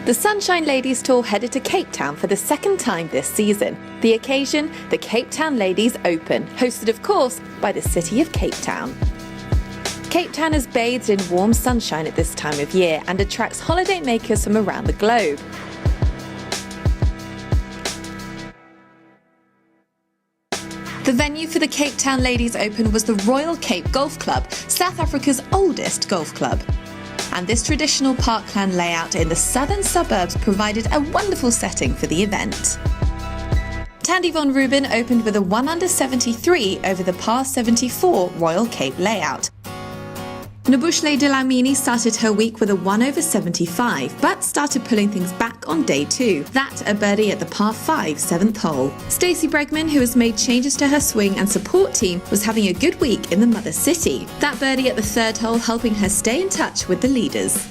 The Sunshine Ladies Tour headed to Cape Town for the second time this season. The occasion, the Cape Town Ladies Open, hosted of course by the city of Cape Town. Cape Town is bathed in warm sunshine at this time of year and attracts holiday makers from around the globe. The venue for the Cape Town Ladies Open was the Royal Cape Golf Club, South Africa's oldest golf club. And this traditional parkland layout in the southern suburbs provided a wonderful setting for the event. Tandy van Rooyen opened with a 1-under-73 over the par 74 Royal Cape layout. Nobuhle Dlamini started her week with a 1-over-75, but started pulling things back on day 2. That a birdie at the par 5 7th hole. Stacey Bregman, who has made changes to her swing and support team, was having a good week in the mother city. That birdie at the 3rd hole helping her stay in touch with the leaders.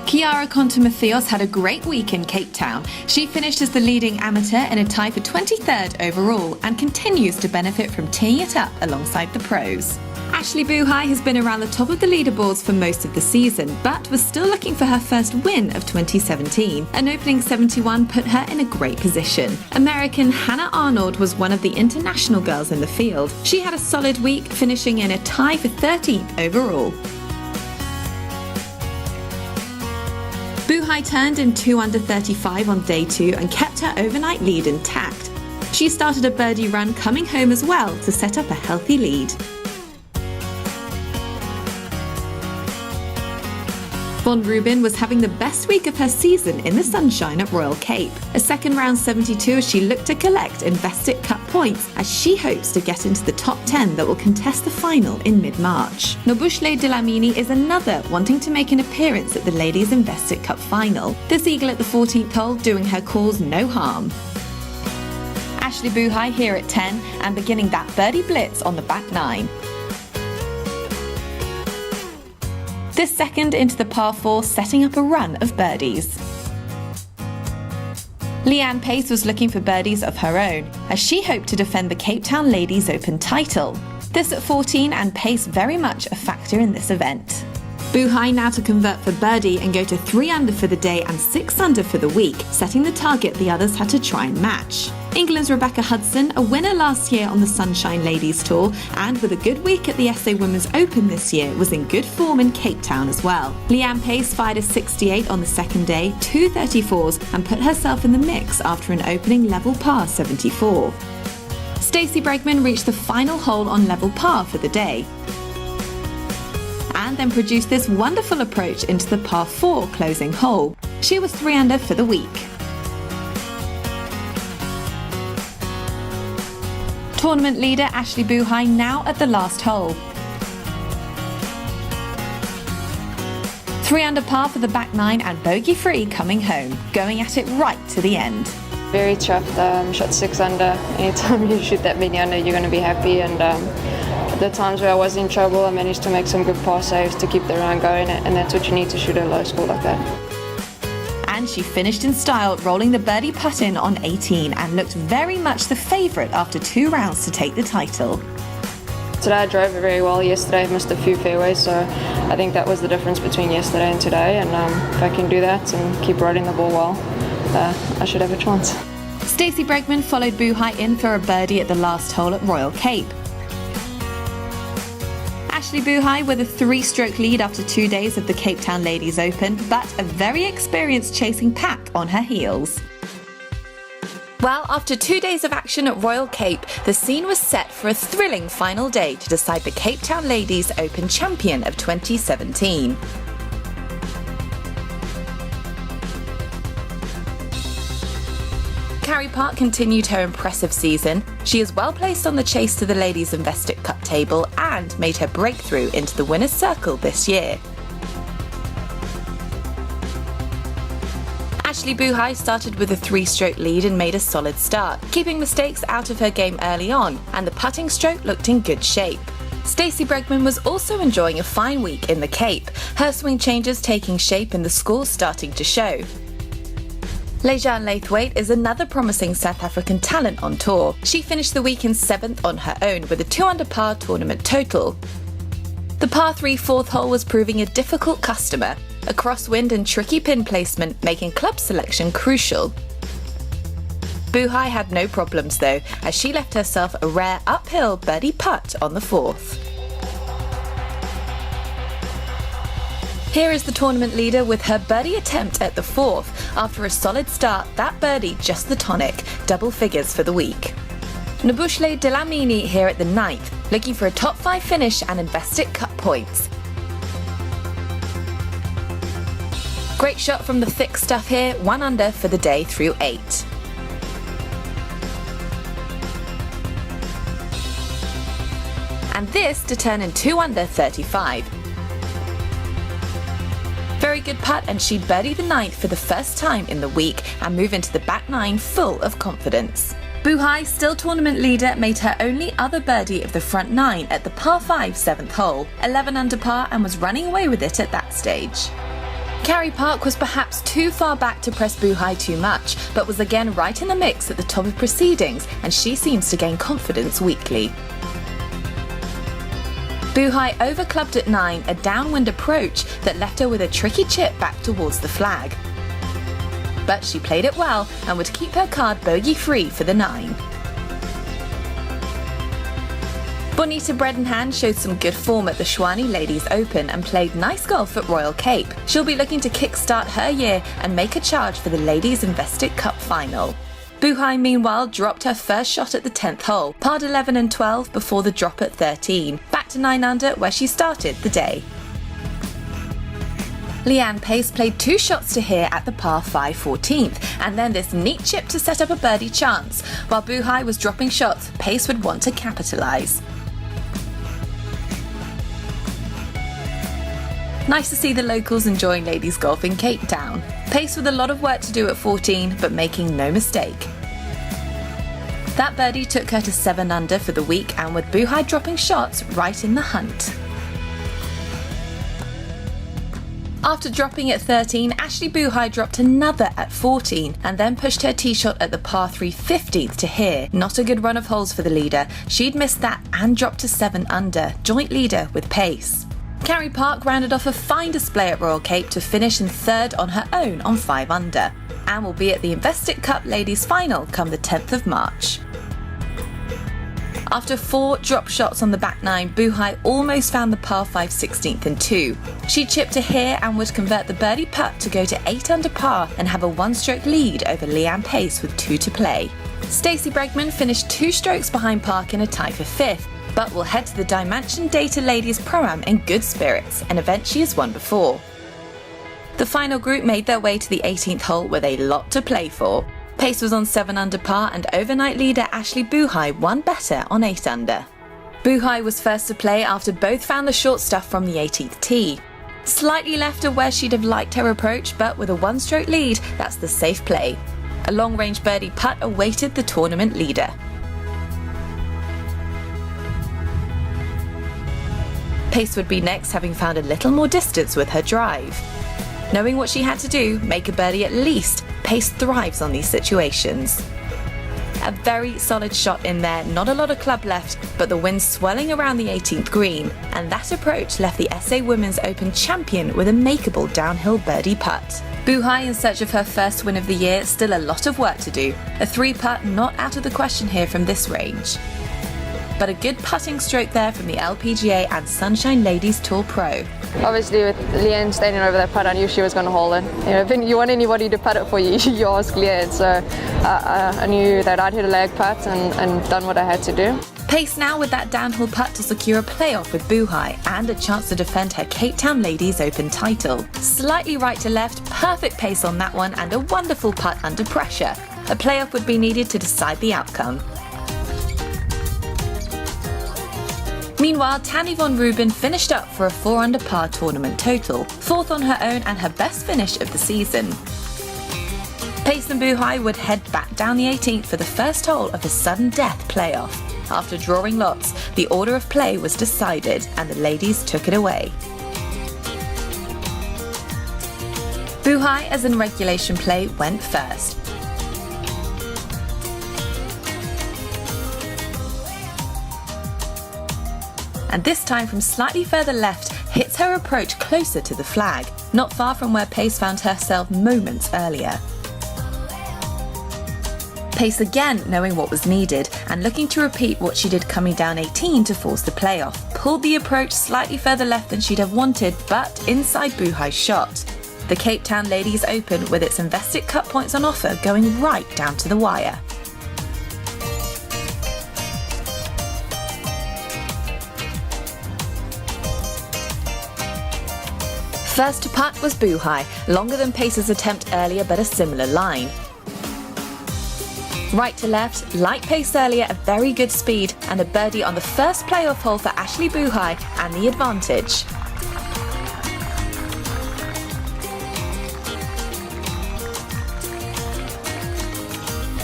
Kiara Contomathios had a great week in Cape Town. She finished as the leading amateur in a tie for 23rd overall and continues to benefit from teeing it up alongside the pros. Ashleigh Buhai has been around the top of the leaderboards for most of the season, but was still looking for her first win of 2017. An opening 71 put her in a great position. American Hannah Arnold was one of the international girls in the field. She had a solid week, finishing in a tie for 13th overall. Buhai turned in 2-under-35 on day 2 and kept her overnight lead intact. She started a birdie run coming home as well to set up a healthy lead. Van Rooyen was having the best week of her season in the sunshine at Royal Cape. A second round 72 as she looked to collect Investec Cup points as she hopes to get into the top 10 that will contest the final in mid-March. Nobuhle Dlamini is another wanting to make an appearance at the Ladies Investec Cup final. This eagle at the 14th hole doing her cause no harm. Ashleigh Buhai here at 10 and beginning that birdie blitz on the back 9. This second into the par 4, setting up a run of birdies. Leanne Pace was looking for birdies of her own, as she hoped to defend the Cape Town Ladies Open title. This at 14 and Pace very much a factor in this event. Buhai now to convert for birdie and go to 3 under for the day and 6 under for the week, setting the target the others had to try and match. England's Rebecca Hudson, a winner last year on the Sunshine Ladies Tour, and with a good week at the SA Women's Open this year, was in good form in Cape Town as well. Leanne Pace fired a 68 on the second day, 2 34s, and put herself in the mix after an opening level par 74. Stacey Bregman reached the final hole on level par for the day, and then produced this wonderful approach into the par 4 closing hole. She was 3 under for the week. Tournament leader Ashleigh Buhai now at the last hole. 3 under par for the back 9 and bogey free coming home, going at it right to the end. Very chuffed, shot 6 under. Anytime you shoot that many under, you're going to be happy. And the times where I was in trouble, I managed to make some good pass saves to keep the round going, and that's what you need to shoot a low score like that. And she finished in style, rolling the birdie putt in on 18 and looked very much the favourite after 2 rounds to take the title. Today I drove it very well. Yesterday I missed a few fairways, so I think that was the difference between yesterday and today. And if I can do that and keep riding the ball well, I should have a chance. Stacey Bregman followed Buhai in for a birdie at the last hole at Royal Cape. Ashleigh Buhai with a 3-stroke lead after 2 days of the Cape Town Ladies Open, but a very experienced chasing pack on her heels. Well, after 2 days of action at Royal Cape, the scene was set for a thrilling final day to decide the Cape Town Ladies Open champion of 2017. Carrie Park continued her impressive season. She is well placed on the chase to the Ladies Investec Cup table and made her breakthrough into the winner's circle this year. Ashleigh Buhai started with a 3-stroke lead and made a solid start, keeping mistakes out of her game early on, and the putting stroke looked in good shape. Stacey Bregman was also enjoying a fine week in the Cape, her swing changes taking shape and the scores starting to show. Lejan Laithwaite is another promising South African talent on tour. She finished the week in 7th on her own with a 2 under par tournament total. The par 3 4th hole was proving a difficult customer. a crosswind and tricky pin placement making club selection crucial. Buhai had no problems though, as she left herself a rare uphill birdie putt on the 4th. Here is the tournament leader with her birdie attempt at the 4th. After a solid start, that birdie just the tonic, double figures for the week. Nabushle Dlamini here at the 9th, looking for a top 5 finish and Investec Cup points. Great shot from the thick stuff here, 1 under for the day through 8. And this to turn in 2 under 35. Very good putt, and she'd birdie the 9th for the first time in the week and move into the back 9 full of confidence. Buhai, still tournament leader, made her only other birdie of the front 9 at the par 5 7th hole, 11 under par, and was running away with it at that stage. Carey Park was perhaps too far back to press Buhai too much, but was again right in the mix at the top of proceedings, and she seems to gain confidence weekly. Buhai overclubbed at 9, a downwind approach that left her with a tricky chip back towards the flag. But she played it well and would keep her card bogey-free for the 9. Bonita Bredenhand showed some good form at the Schwani Ladies Open and played nice golf at Royal Cape. She'll be looking to kickstart her year and make a charge for the Ladies Investec Cup final. Buhai, meanwhile, dropped her first shot at the 10th hole, parred 11 and 12 before the drop at 13, back to 9 under where she started the day. Leanne Pace played 2 shots to here at the par 5 14th, and then this neat chip to set up a birdie chance. While Buhai was dropping shots, Pace would want to capitalise. Nice to see the locals enjoying ladies golf in Cape Town. Pace with a lot of work to do at 14, but making no mistake. That birdie took her to 7 under for the week, and with Buhai dropping shots, right in the hunt. After dropping at 13, Ashley Buhai dropped another at 14 and then pushed her tee shot at the par 3 15th to here. Not a good run of holes for the leader. She'd missed that and dropped to 7 under, joint leader with Pace. Carey Park rounded off a fine display at Royal Cape to finish in 3rd on her own on 5 under, and will be at the Investec Cup Ladies Final come the 10th of March. After 4 drop shots on the back 9, Buhai almost found the par 5 16th in 2. She chipped to here and would convert the birdie putt to go to 8 under par and have a 1-stroke lead over Leanne Pace with 2 to play. Stacey Bregman finished 2 strokes behind Park in a tie for 5th, but will head to the Dimension Data Ladies Pro-Am in good spirits, an event she has won before. The final group made their way to the 18th hole with a lot to play for. Pace was on 7 under par, and overnight leader Ashley Buhai won better on 8 under. Buhai was first to play after both found the short stuff from the 18th tee. Slightly left of where she'd have liked her approach, but with a 1-stroke lead, that's the safe play. A long-range birdie putt awaited the tournament leader. Pace would be next, having found a little more distance with her drive. Knowing what she had to do, make a birdie at least, Pace thrives on these situations. A very solid shot in there, not a lot of club left, but the wind swelling around the 18th green, and that approach left the SA Women's Open champion with a makeable downhill birdie putt. Buhai in search of her first win of the year, still a lot of work to do. A 3-putt not out of the question here from this range. But a good putting stroke there from the LPGA and Sunshine Ladies Tour Pro. Obviously, with Leanne standing over that putt, I knew she was going to hold it. You know, if you want anybody to putt it for you, you ask Leanne. So I knew that I'd hit a lag putt and done what I had to do. Pace now with that downhill putt to secure a playoff with Buhai and a chance to defend her Cape Town Ladies Open title. Slightly right to left, perfect pace on that one, and a wonderful putt under pressure. A playoff would be needed to decide the outcome. Meanwhile, Tanni von Ruben finished up for a 4 under par tournament total, 4th on her own and her best finish of the season. Pace and Buhai would head back down the 18th for the first hole of a sudden death playoff. After drawing lots, the order of play was decided and the ladies took it away. Buhai, as in regulation play, went first. and this time from slightly further left hits her approach closer to the flag, not far from where Pace found herself moments earlier. Pace again, knowing what was needed and looking to repeat what she did coming down 18 to force the playoff, pulled the approach slightly further left than she'd have wanted, but inside Buhai's shot. The Cape Town Ladies Open, with its Investec Cup points on offer, going right down to the wire. First to putt was Buhai, longer than Pace's attempt earlier but a similar line. Right to left, like Pace earlier, a very good speed and a birdie on the first playoff hole for Ashleigh Buhai and the advantage.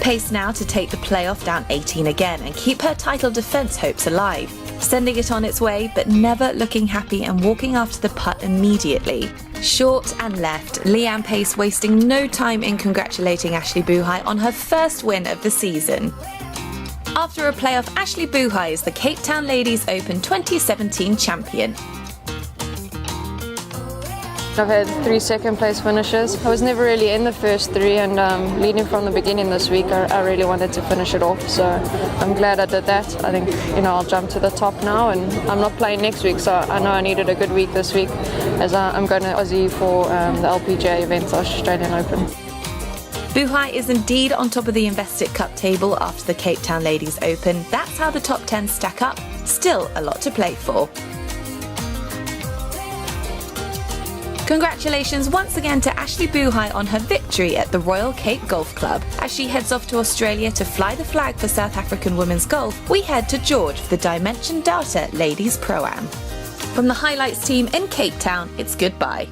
Pace now to take the playoff down 18 again and keep her title defence hopes alive, sending it on its way but never looking happy and walking after the putt immediately. Short and left, Leanne Pace wasting no time in congratulating Ashleigh Buhai on her first win of the season. After a playoff, Ashleigh Buhai is the Cape Town Ladies Open 2017 champion. I've had 3 second-place finishes. I was never really in the first 3, and leading from the beginning this week, I really wanted to finish it off. So I'm glad I did that. I think I'll jump to the top now, and I'm not playing next week, so I know I needed a good week this week, as I'm going to Aussie for the LPGA event, the Australian Open. Buhai is indeed on top of the Investec Cup table after the Cape Town Ladies Open. That's how the top 10 stack up. Still a lot to play for. Congratulations once again to Ashleigh Buhai on her victory at the Royal Cape Golf Club. As she heads off to Australia to fly the flag for South African women's golf, we head to George for the Dimension Data Ladies Pro-Am. From the highlights team in Cape Town, it's goodbye.